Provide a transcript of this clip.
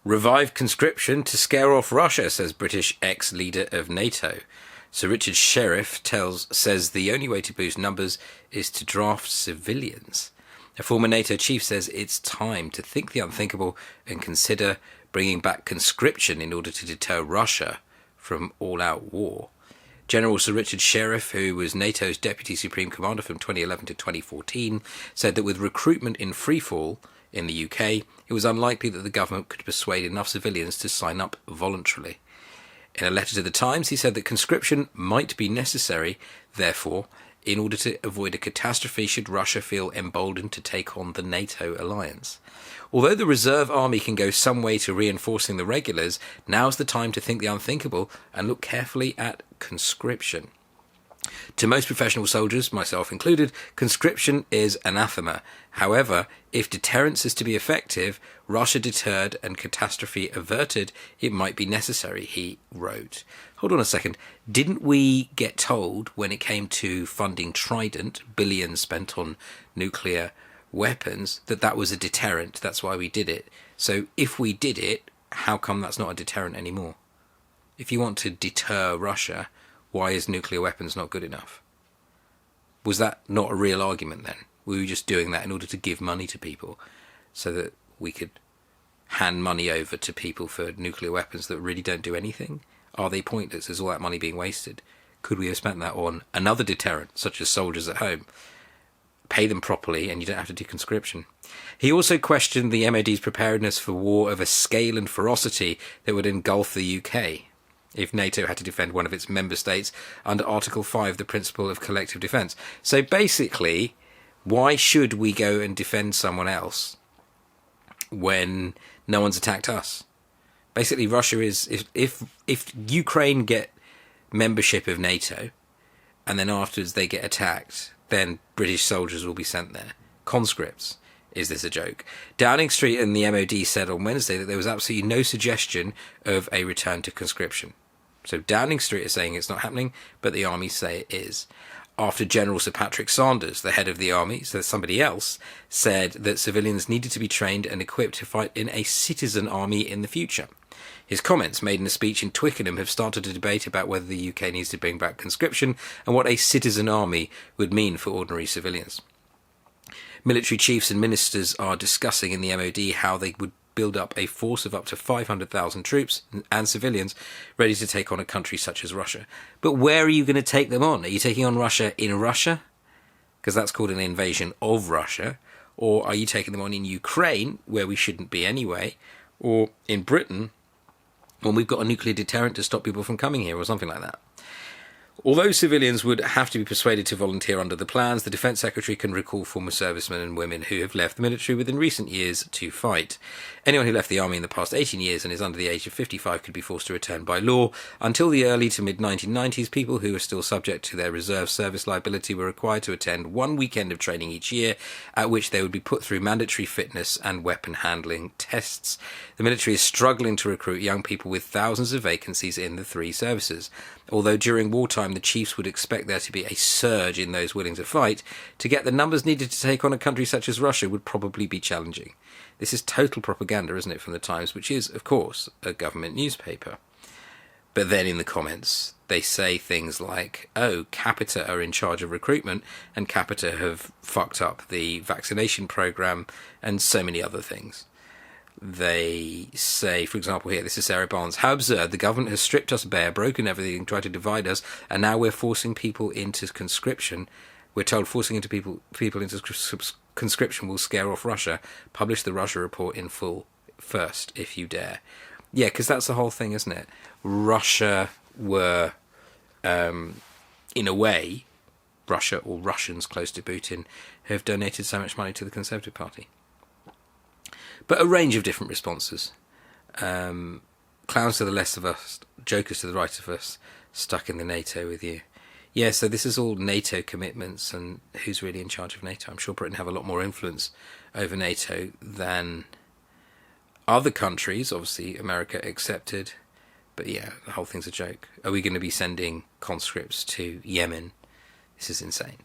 Revive conscription to scare off Russia, says British ex-leader of NATO. Sir Richard Sheriff says the only way to boost numbers is to draft civilians. A former NATO chief says it's time to think the unthinkable and consider bringing back conscription in order to deter Russia from all-out war. General Sir Richard Sheriff, who was NATO's Deputy Supreme Commander from 2011 to 2014, said that with recruitment in freefall in the UK, it was unlikely that the government could persuade enough civilians to sign up voluntarily. In a letter to the Times, he said that conscription might be necessary, therefore, in order to avoid a catastrophe should Russia feel emboldened to take on the NATO alliance. Although the reserve army can go some way to reinforcing the regulars, now's the time to think the unthinkable and look carefully at conscription. To most professional soldiers, myself included, conscription is anathema. However, if deterrence is to be effective, Russia deterred and catastrophe averted, it might be necessary, he wrote. Hold on a second. Didn't we get told when it came to funding Trident, billions spent on nuclear weapons, that that was a deterrent? That's why we did it. So if we did it, how come that's not a deterrent anymore? If you want to deter Russia, why is nuclear weapons not good enough? Was that not a real argument then? Were we just doing that in order to give money to people so that we could hand money over to people for nuclear weapons that really don't do anything? Are they pointless? Is all that money being wasted? Could we have spent that on another deterrent, such as soldiers at home? Pay them properly and you don't have to do conscription. He also questioned the MOD's preparedness for war of a scale and ferocity that would engulf the UK if NATO had to defend one of its member states under Article 5, the principle of collective defence. So basically, why should we go and defend someone else when no one's attacked us? Basically, Russia is, if Ukraine get membership of NATO and then afterwards they get attacked, then British soldiers will be sent there. Conscripts. Is this a joke? Downing Street and the MOD said on Wednesday that there was absolutely no suggestion of a return to conscription. So Downing Street is saying it's not happening, but the army say it is. After General Sir Patrick Sanders, the head of the army, so somebody else, said that civilians needed to be trained and equipped to fight in a citizen army in the future. His comments, made in a speech in Twickenham, have started a debate about whether the UK needs to bring back conscription and what a citizen army would mean for ordinary civilians. Military chiefs and ministers are discussing in the MOD how they would build up a force of up to 500,000 troops and civilians ready to take on a country such as Russia. But where are you going to take them on? Are you taking on Russia in Russia? Because that's called an invasion of Russia. Or are you taking them on in Ukraine, where we shouldn't be anyway? Or in Britain, when we've got a nuclear deterrent to stop people from coming here, or something like that? Although civilians would have to be persuaded to volunteer under the plans, the Defence Secretary can recall former servicemen and women who have left the military within recent years to fight. Anyone who left the army in the past 18 years and is under the age of 55 could be forced to return by law. Until the early to mid-1990s, people who were still subject to their reserve service liability were required to attend one weekend of training each year, at which they would be put through mandatory fitness and weapon handling tests. The military is struggling to recruit young people with thousands of vacancies in the three services. Although during wartime the chiefs would expect there to be a surge in those willing to fight, to get the numbers needed to take on a country such as Russia would probably be challenging. This is total propaganda, isn't it, from the Times, which is, of course, a government newspaper. But then in the comments, they say things like, oh, Capita are in charge of recruitment, and Capita have fucked up the vaccination programme, and so many other things. They say, for example here, this is Sarah Barnes, how absurd, the government has stripped us bare, broken everything, tried to divide us, and now we're forcing people into conscription. We're told forcing into people into conscription will scare off Russia. Publish the Russia report in full first, if you dare. Yeah, because that's the whole thing, isn't it? Russia were, in a way, Russia, or Russians close to Putin, have donated so much money to the Conservative Party. But a range of different responses. Clowns to the left of us, jokers to the right of us, stuck in the NATO with you. Yeah, so this is all NATO commitments and who's really in charge of NATO. I'm sure Britain have a lot more influence over NATO than other countries, obviously America accepted. But yeah, the whole thing's a joke. Are we going to be sending conscripts to Yemen? This is insane.